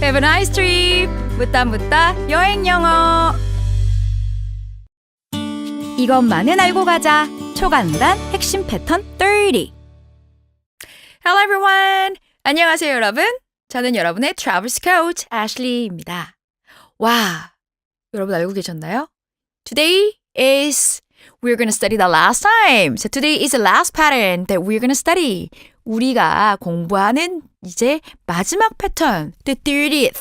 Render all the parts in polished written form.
Have a nice trip. 묻다 묻다 여행 영어. 이것만은 알고 가자. 초간단 핵심 패턴 30. Hello everyone. 안녕하세요 여러분. 저는 여러분의 Travel Coach Ashley입니다. 와, 여러분 알고 계셨나요? Today is we're going to study the last time. So today is the last pattern that we're going to study. 우리가 공부하는 이제 마지막 패턴, the 30th,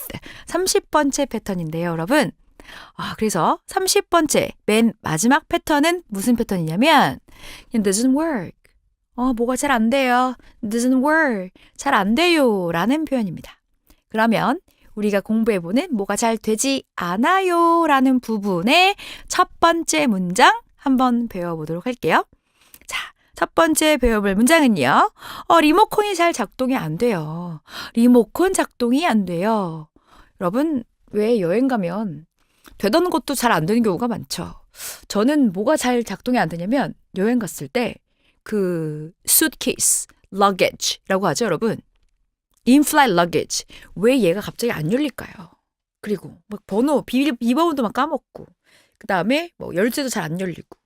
30번째 패턴인데요, 여러분. 그래서 30번째, 맨 마지막 패턴은 무슨 패턴이냐면 It doesn't work. 뭐가 잘 안 돼요. It doesn't work. 잘 안 돼요. 라는 표현입니다. 그러면 우리가 공부해보는 뭐가 잘 되지 않아요. 라는 부분의 첫 번째 문장 한번 배워보도록 할게요. 자, 첫 번째 배워볼 문장은요. 리모컨이 잘 작동이 안 돼요. 리모컨 작동이 안 돼요. 여러분, 왜 여행 가면 되던 것도 잘 안 되는 경우가 많죠. 저는 뭐가 잘 작동이 안 되냐면 여행 갔을 때 그 suitcase, luggage라고 하죠, 여러분. in-flight luggage. 왜 얘가 갑자기 안 열릴까요? 그리고 막 번호, 비번호도 막 까먹고 그 다음에 뭐 열쇠도 잘 안 열리고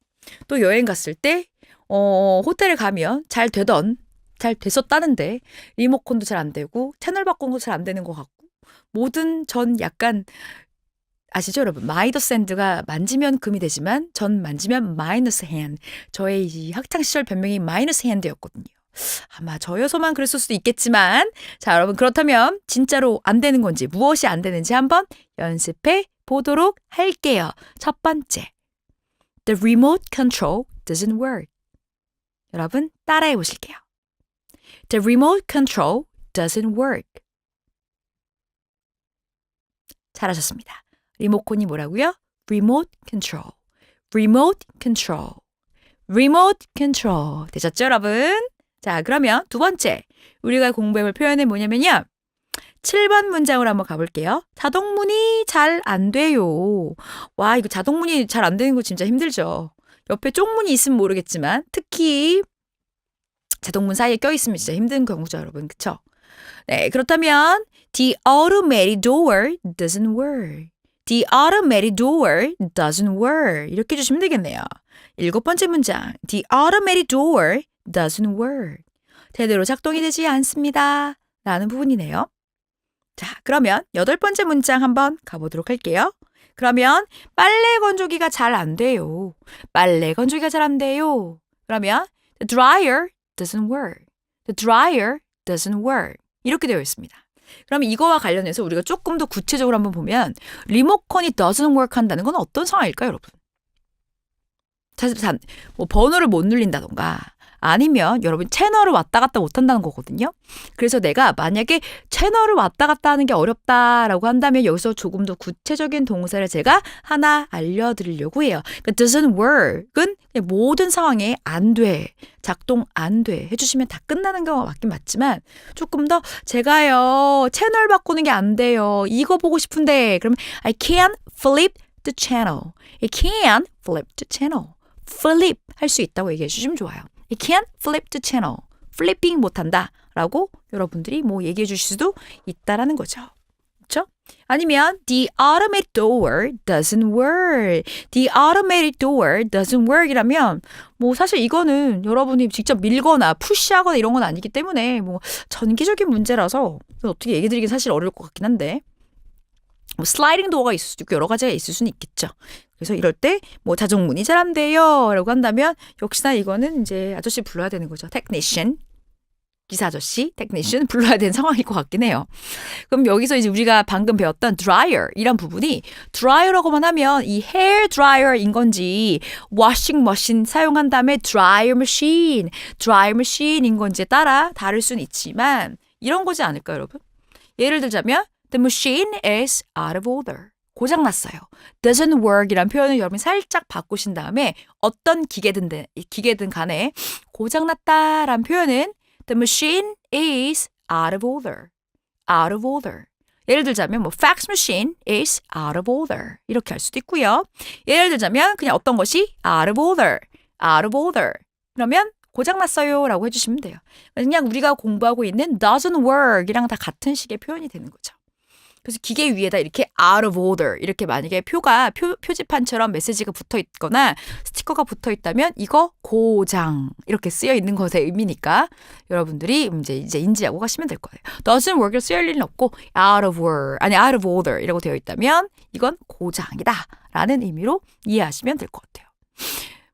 또 여행 갔을 때 호텔에 가면 잘 됐었다는데 리모컨도 잘 안 되고 채널 바꾼 거 잘 안 되는 것 같고 모든 전 약간 아시죠 여러분? 마이너스 핸드가 만지면 금이 되지만 전 만지면 마이너스 핸드. 저의 이 학창시절 별명이 마이너스 핸드였거든요. 아마 저여서만 그랬을 수도 있겠지만 자 여러분 그렇다면 진짜로 안 되는 건지 무엇이 안 되는지 한번 연습해 보도록 할게요. 첫 번째, The remote control doesn't work. 여러분 따라해 보실게요. The remote control doesn't work. 잘하셨습니다. 리모컨이 뭐라고요? Remote control. Remote control. Remote control. 되셨죠, 여러분? 자, 그러면 두 번째. 우리가 공부해볼 표현은 뭐냐면요. 7번 문장으로 한번 가볼게요. 자동문이 잘 안 돼요. 와, 이거 자동문이 잘 안 되는 거 진짜 힘들죠. 옆에 쪽문이 있으면 모르겠지만 특히 자동문 사이에 껴있으면 진짜 힘든 경우죠, 여러분. 그쵸? 네, 그렇다면 The automatic door doesn't work. The automatic door doesn't work. 이렇게 해주시면 되겠네요. 7번째 문장. The automatic door doesn't work. 제대로 작동이 되지 않습니다. 라는 부분이네요. 자, 그러면 8번째 문장 한번 가보도록 할게요. 그러면 빨래 건조기가 잘 안 돼요. 빨래 건조기가 잘 안 돼요. 그러면 The dryer doesn't work. The dryer doesn't work. 이렇게 되어 있습니다. 그러면 이거와 관련해서 우리가 조금 더 구체적으로 한번 보면 리모컨이 doesn't work 한다는 건 어떤 상황일까요, 여러분? 사실 뭐 번호를 못 누른다던가 아니면 여러분 채널을 왔다 갔다 못 한다는 거거든요. 그래서 내가 만약에 채널을 왔다 갔다 하는 게 어렵다라고 한다면 여기서 조금 더 구체적인 동사를 제가 하나 알려드리려고 해요. 그러니까 doesn't work은 모든 상황에 안 돼, 작동 안 돼 해주시면 다 끝나는 경우가 맞긴 맞지만 조금 더 제가요 채널 바꾸는 게 안 돼요. 이거 보고 싶은데 그러면 I can't flip the channel. I can't flip the channel. flip 할 수 있다고 얘기해 주시면 좋아요. I can't flip the channel. 플리핑 못한다 라고 여러분들이 뭐 얘기해 주실 수도 있다라는 거죠. 그렇죠? 아니면 The automatic door doesn't work. The automatic door doesn't work 이라면 뭐 사실 이거는 여러분이 직접 밀거나 푸시하거나 이런 건 아니기 때문에 뭐 전기적인 문제라서 어떻게 얘기 드리긴 사실 어려울 것 같긴 한데 뭐 슬라이딩 도어가 있을 수도 있고 여러 가지가 있을 수는 있겠죠. 그래서 이럴 때 뭐 자동문이 잘 안 돼요 라고 한다면 역시나 이거는 이제 아저씨 불러야 되는 거죠. technician, 기사 아저씨, technician 불러야 되는 상황일 것 같긴 해요. 그럼 여기서 이제 우리가 방금 배웠던 dryer 이란 부분이 dryer라고만 하면 이 hair dryer인 건지 washing machine 사용한 다음에 dryer machine인 건지에 따라 다를 수는 있지만 이런 거지 않을까요, 여러분? 예를 들자면 The machine is out of order. 고장났어요. doesn't work 이란 표현을 여러분이 살짝 바꾸신 다음에 어떤 기계든 간에 고장났다란 표현은 The machine is out of order. out of order. 예를 들자면 뭐 fax machine is out of order. 이렇게 할 수도 있고요. 예를 들자면 그냥 어떤 것이 out of order. out of order. 그러면 고장났어요 라고 해주시면 돼요. 그냥 우리가 공부하고 있는 doesn't work 이랑 다 같은 식의 표현이 되는 거죠. 그래서 기계 위에다 이렇게 out of order 이렇게 만약에 표지판처럼 메시지가 붙어 있거나 스티커가 붙어 있다면 이거 고장 이렇게 쓰여 있는 것의 의미니까 여러분들이 이제 인지하고 가시면 될 거예요. doesn't work을 쓰일 일은 없고 out of order 이라고 되어 있다면 이건 고장이다라는 의미로 이해하시면 될 것 같아요.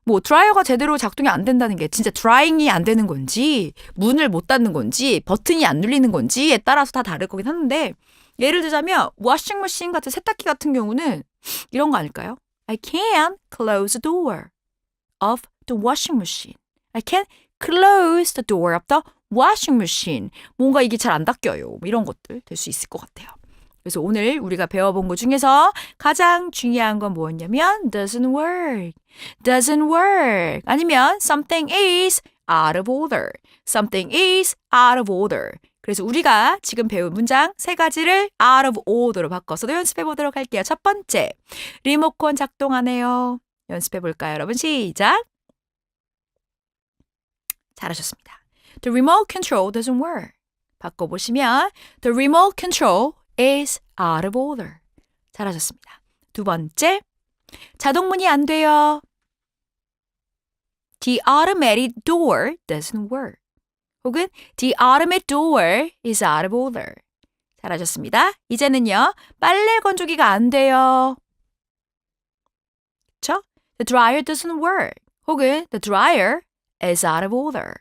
뭐 드라이어가 제대로 작동이 안 된다는 게 진짜 드라잉이 안 되는 건지 문을 못 닫는 건지 버튼이 안 눌리는 건지에 따라서 다 다를 거긴 하는데 예를 들자면 워싱머신 같은 세탁기 같은 경우는 이런 거 아닐까요? I can't close the door of the washing machine. I can't close the door of the washing machine. 뭔가 이게 잘 안 닫혀요. 뭐 이런 것들 될 수 있을 것 같아요. 그래서 오늘 우리가 배워본 것 중에서 가장 중요한 건 뭐였냐면 doesn't work, doesn't work 아니면 something is out of order, something is out of order. 그래서 우리가 지금 배운 문장 세 가지를 out of order로 바꿔서도 연습해 보도록 할게요. 첫 번째, 리모컨 작동하네요. 연습해 볼까요, 여러분? 시작. 잘하셨습니다. The remote control doesn't work. 바꿔보시면 the remote control is out of order. 잘하셨습니다. 두 번째, 자동문이 안 돼요. The automatic door doesn't work. 혹은 the automatic door is out of order. 잘하셨습니다. 이제는요, 빨래 건조기가 안 돼요. 그쵸? The dryer doesn't work. 혹은 the dryer is out of order.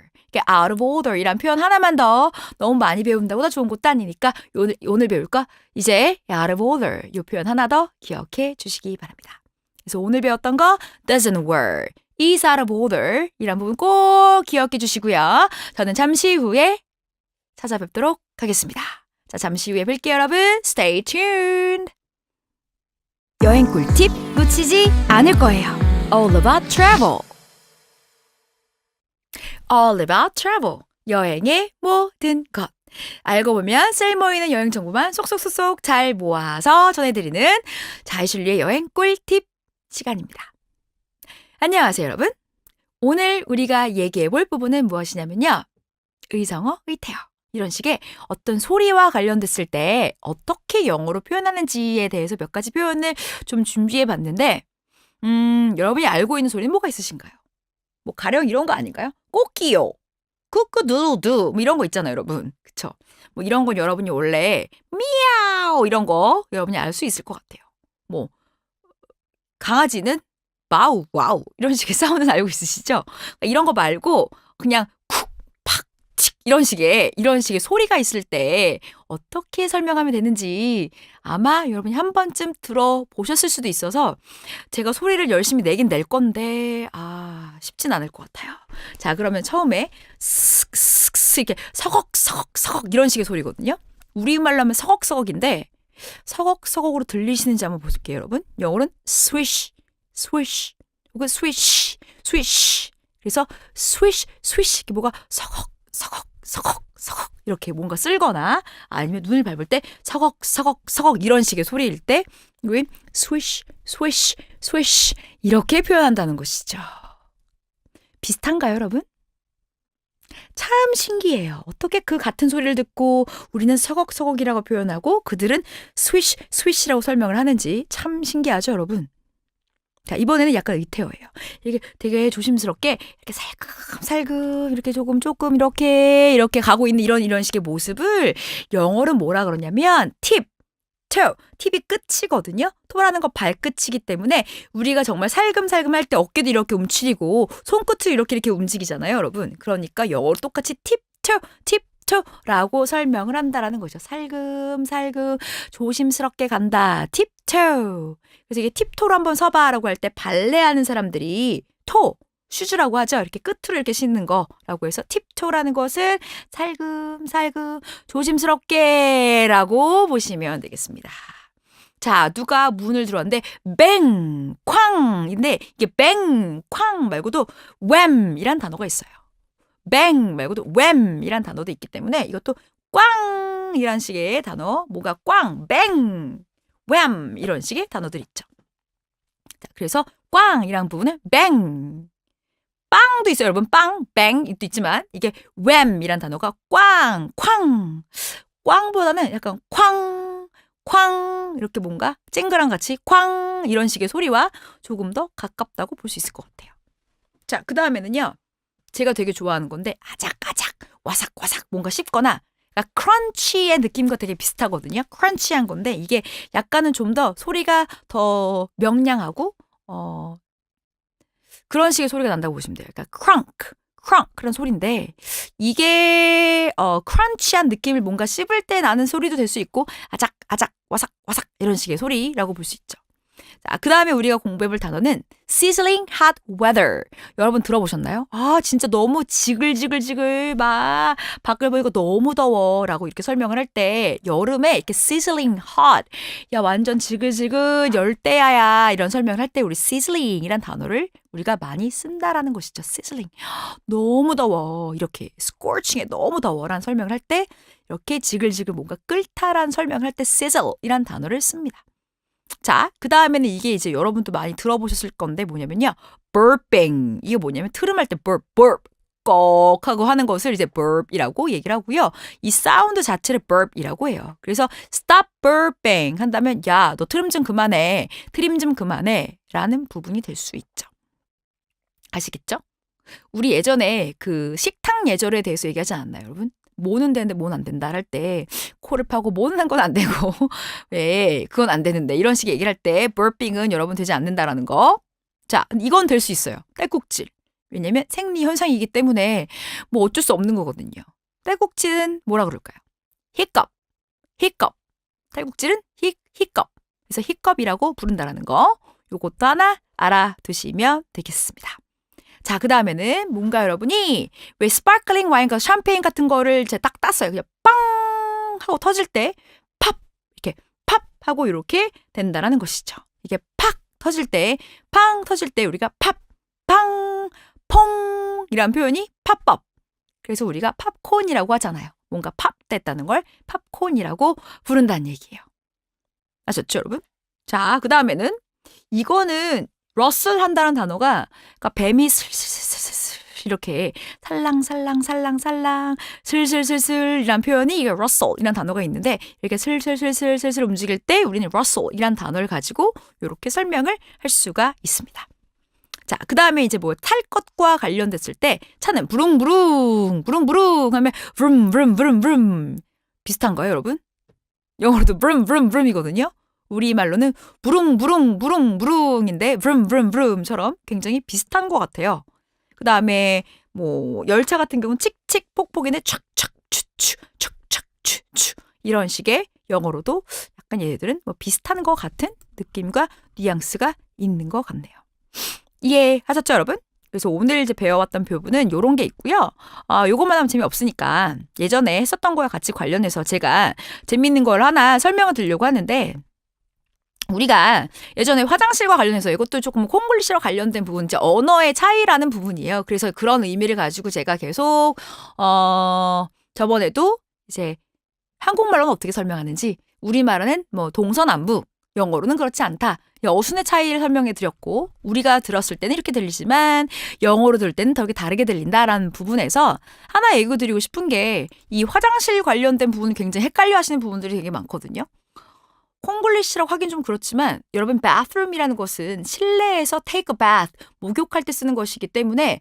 out of order 이란 표현 하나만 더 너무 많이 배운다고 다 좋은 것도 아니니까 오늘 배울까? 이제 out of order 이 표현 하나 더 기억해 주시기 바랍니다. 그래서 오늘 배웠던 거 doesn't work, is out of order 이란 부분 꼭 기억해 주시고요. 저는 잠시 후에 찾아뵙도록 하겠습니다. 자, 잠시 후에 뵐게요, 여러분. Stay tuned. 여행 꿀팁 놓치지 않을 거예요. All about travel. All about travel. 여행의 모든 것. 알고 보면 쓸모있는 여행 정보만 쏙쏙쏙쏙 잘 모아서 전해드리는 자이슐리의 여행 꿀팁 시간입니다. 안녕하세요, 여러분. 오늘 우리가 얘기해 볼 부분은 무엇이냐면요. 의성어, 의태어. 이런 식의 어떤 소리와 관련됐을 때 어떻게 영어로 표현하는지에 대해서 몇 가지 표현을 좀 준비해 봤는데 여러분이 알고 있는 소리는 뭐가 있으신가요? 뭐 가령 이런 거 아닌가요? 꼬끼요, 쿠쿠두두 뭐 이런 거 있잖아요, 여러분. 그쵸? 뭐 이런 건 여러분이 원래 미야오 이런 거 여러분이 알 수 있을 것 같아요. 뭐 강아지는 마우 와우 이런 식의 사운드는 알고 있으시죠? 이런 거 말고 그냥 쿡, 팍, 칙 이런 식의 소리가 있을 때 어떻게 설명하면 되는지 아마 여러분이 한 번쯤 들어보셨을 수도 있어서 제가 소리를 열심히 내긴 낼 건데 쉽진 않을 것 같아요. 자, 그러면 처음에 쓱쓱쓱 이렇게 서걱서걱서걱 이런 식의 소리거든요. 우리말로 하면 서걱서걱인데 서걱서걱으로 들리시는지 한번 볼게요, 여러분. 영어로는 swish, swish 혹은 swish, swish. 그래서 swish, swish 이게 뭐가 서걱서걱서걱 이렇게 뭔가 쓸거나 아니면 눈을 밟을 때 서걱서걱서걱 이런 식의 소리일 때 이거 swish, swish, swish 이렇게 표현한다는 것이죠. 비슷한가요, 여러분? 참 신기해요. 어떻게 그 같은 소리를 듣고 우리는 서걱서걱이라고 표현하고 그들은 swish, swish라고 설명을 하는지 참 신기하죠, 여러분? 자, 이번에는 약간 의태어예요. 이게 되게 조심스럽게 이렇게 살금살금 이렇게 조금 이렇게 가고 있는 이런 식의 모습을 영어로 뭐라 그러냐면 팁, toe, 팁이 끝이거든요. 토라는 거 발끝이기 때문에 우리가 정말 살금살금 할 때 어깨도 이렇게 움츠리고 손끝을 이렇게 움직이잖아요, 여러분. 그러니까 영어로 똑같이 팁, toe 라고 설명을 한다라는 거죠. 살금살금 조심스럽게 간다. 팁토. 그래서 이게 팁토로 한번 서봐라고 할 때 발레하는 사람들이 슈즈라고 하죠. 이렇게 끝으로 이렇게 신는 거라고 해서 팁토라는 것은 살금살금 조심스럽게라고 보시면 되겠습니다. 자, 누가 문을 들어왔는데 뱅, 쾅인데 이게 뱅, 쾅 말고도 웸이란 단어가 있어요. 뱅 말고도 웸이란 단어도 있기 때문에 이것도 꽝이란 식의 단어, 뭐가 꽝, 뱅, 웸 이런 식의 단어들 있죠. 자, 그래서 꽝이란 부분은 뱅, 빵도 있어요, 여러분. 빵, 뱅도 있지만 이게 웸이란 단어가 꽝, 쾅, 꽝보다는 약간 쾅, 쾅 이렇게 뭔가 쨍그랑 같이 쾅 이런 식의 소리와 조금 더 가깝다고 볼 수 있을 것 같아요. 자, 그 다음에는요. 제가 되게 좋아하는 건데 아작아작 와삭와삭 뭔가 씹거나 그러니까 크런치의 느낌과 되게 비슷하거든요. 크런치한 건데 이게 약간은 좀 더 소리가 더 명량하고 그런 식의 소리가 난다고 보시면 돼요. 그러니까 크렁크 그런 소리인데 이게 크런치한 느낌을 뭔가 씹을 때 나는 소리도 될 수 있고 아작 와삭 이런 식의 소리라고 볼 수 있죠. 자, 그 다음에 우리가 공부해볼 단어는 sizzling hot weather. 여러분 들어보셨나요? 아, 진짜 너무 지글지글지글 막 밖을 보니까 너무 더워 라고 이렇게 설명을 할 때 여름에 이렇게 sizzling hot 야 완전 지글지글 열대야야 이런 설명을 할 때 우리 sizzling이란 단어를 우리가 많이 쓴다라는 것이죠. sizzling. 너무 더워 이렇게 scorching에 너무 더워라는 설명을 할 때 이렇게 지글지글 뭔가 끓다라는 설명을 할 때 sizzle이란 단어를 씁니다. 자, 그 다음에는 이게 이제 여러분도 많이 들어보셨을 건데 뭐냐면요. burping. 이게 뭐냐면 트름할 때 burp 꺽 하고 하는 것을 이제 burp이라고 얘기를 하고요. 이 사운드 자체를 burp이라고 해요. 그래서 stop burping 한다면 야, 너 트림 좀 그만해. 라는 부분이 될 수 있죠. 아시겠죠? 우리 예전에 그 식탁 예절에 대해서 얘기하지 않았나요, 여러분? 뭐는 되는데 뭐는 안 된다 할 때 코를 파고 뭐는 한 건 안 되고 왜 그건 안 되는데 이런 식의 얘기를 할 때 burping은 여러분 되지 않는다라는 거. 자, 이건 될 수 있어요. 딸꾹질. 왜냐면 생리 현상이기 때문에 뭐 어쩔 수 없는 거거든요. 딸꾹질은 뭐라 그럴까요? 히컵. 딸꾹질은 히컵. 그래서 히컵이라고 부른다라는 거. 요것도 하나 알아두시면 되겠습니다. 자, 그 다음에는 뭔가 여러분이 왜 스파클링 와인과 샴페인 같은 거를 제가 딱 땄어요. 그냥 빵 하고 터질 때 팝 이렇게 팝 하고 이렇게 된다라는 것이죠. 이게 팍 터질 때 팡 터질 때 우리가 팝, 팡, 퐁 이란 표현이 팝업. 그래서 우리가 팝콘이라고 하잖아요. 뭔가 팝 됐다는 걸 팝콘이라고 부른다는 얘기예요. 아셨죠, 여러분? 자, 그 다음에는 이거는 러슬 한다는 단어가 그러니까 뱀이 슬슬슬슬슬 이렇게 살랑살랑 슬슬슬슬이란 표현이 이게 러슬이란 단어가 있는데 이렇게 슬슬슬슬슬 움직일 때 우리는 러슬이란 단어를 가지고 이렇게 설명을 할 수가 있습니다. 자, 그 다음에 이제 뭐 탈 것과 관련됐을 때 차는 부릉부릉 하면 브룸 비슷한 거예요, 여러분? 영어로도 브룸이거든요. 우리말로는 부릉부릉인데 브룸처럼 굉장히 비슷한 것 같아요. 그 다음에 뭐 열차 같은 경우는 칙칙 폭폭인데 촥촥 추추 이런 식의 영어로도 약간 얘들은 뭐 비슷한 것 같은 느낌과 뉘앙스가 있는 것 같네요. 이해하셨죠, 여러분? 그래서 오늘 이제 배워왔던 표부는 요런 게 있고요. 요것만 하면 재미없으니까 예전에 했었던 거와 같이 관련해서 제가 재밌는 걸 하나 설명을 드리려고 하는데 우리가 예전에 화장실과 관련해서 이것도 조금 콩글리시와 관련된 부분, 이제 언어의 차이라는 부분이에요. 그래서 그런 의미를 가지고 제가 계속 저번에도 이제 한국말로는 어떻게 설명하는지 우리말은 뭐 동서남북, 영어로는 그렇지 않다. 어순의 차이를 설명해 드렸고 우리가 들었을 때는 이렇게 들리지만 영어로 들을 때는 되게 다르게 들린다라는 부분에서 하나 얘기 드리고 싶은 게 이 화장실 관련된 부분은 굉장히 헷갈려 하시는 부분들이 되게 많거든요. 콩글리시라고 하긴 좀 그렇지만 여러분 bathroom이라는 것은 실내에서 take a bath, 목욕할 때 쓰는 것이기 때문에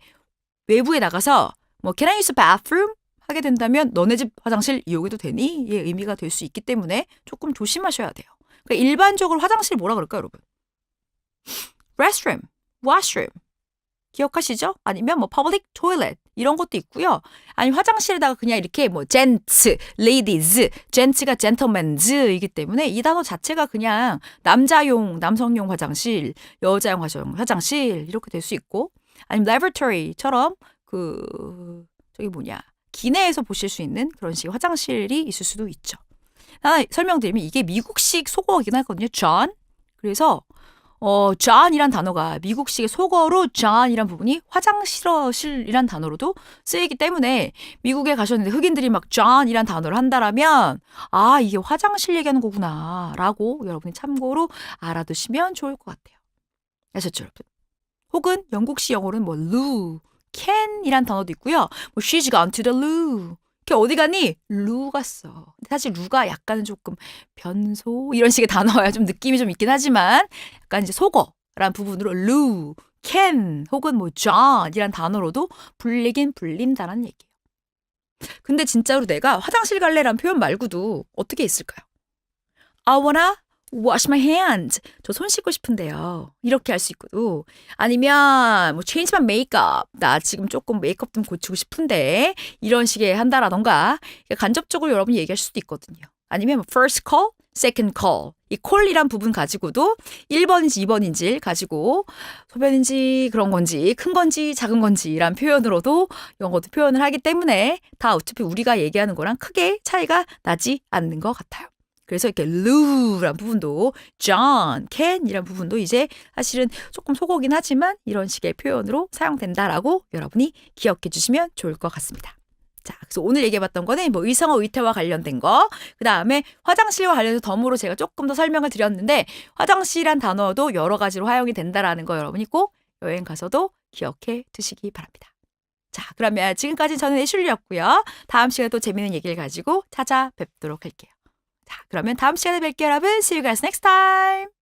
외부에 나가서 뭐 can I use a bathroom? 하게 된다면 너네 집 화장실 이용해도 되니? 의 의미가 될 수 있기 때문에 조금 조심하셔야 돼요. 그러니까 일반적으로 화장실 뭐라 그럴까요, 여러분? restroom, washroom. 기억하시죠? 아니면 뭐 public toilet 이런 것도 있고요. 아니면 화장실에다가 그냥 이렇게 뭐 gents, ladies, gents가 gentlemen이기 때문에 이 단어 자체가 그냥 남자용, 남성용 화장실, 여자용 화장실 이렇게 될 수 있고 아니면 laboratory처럼 저기 기내에서 보실 수 있는 그런 식의 화장실이 있을 수도 있죠. 하나 설명드리면 이게 미국식 속어이긴 하거든요. John. 그래서 John이란 단어가 미국식의 속어로 John이란 부분이 화장실이란 단어로도 쓰이기 때문에 미국에 가셨는데 흑인들이 막 John이란 단어를 한다라면 이게 화장실 얘기하는 거구나 라고 여러분이 참고로 알아두시면 좋을 것 같아요. 아셨죠, 여러분? 혹은 영국식 영어로는 뭐 loo, can이란 단어도 있고요. 뭐 she's gone to the loo. 걔 어디 가니? 루 갔어. 근데 사실 루가 약간은 조금 변소 이런 식의 단어야. 좀 느낌이 좀 있긴 하지만 약간 이제 속어란 부분으로 루, 캔 혹은 뭐 존이란 단어로도 불리긴 불린다는 얘기예요. 근데 진짜로 내가 화장실 갈래란 표현 말고도 어떻게 있을까요? I wanna wash my hands. 저 손 씻고 싶은데요. 이렇게 할 수 있고 아니면 뭐 change my makeup. 나 지금 조금 메이크업 좀 고치고 싶은데 이런 식의 한다라던가 간접적으로 여러분이 얘기할 수도 있거든요. 아니면 뭐 first call, second call. 이 call이란 부분 가지고도 1번인지 2번인지를 가지고 소변인지 그런 건지 큰 건지 작은 건지란 표현으로도 영어도 표현을 하기 때문에 다 어차피 우리가 얘기하는 거랑 크게 차이가 나지 않는 것 같아요. 그래서 이렇게 루란 부분도 John, Ken이란 부분도 이제 사실은 조금 속어긴 하지만 이런 식의 표현으로 사용된다라고 여러분이 기억해 주시면 좋을 것 같습니다. 자, 그래서 오늘 얘기해봤던 거는 뭐 의성어 의태와 관련된 거, 그 다음에 화장실과 관련해서 덤으로 제가 조금 더 설명을 드렸는데 화장실이란 단어도 여러 가지로 활용이 된다라는 거 여러분이 꼭 여행 가서도 기억해 두시기 바랍니다. 자, 그러면 지금까지 저는 애슐리였고요. 다음 시간에 또 재미있는 얘기를 가지고 찾아뵙도록 할게요. 자, 그러면 다음 시간에 뵐게요, 여러분. See you guys next time.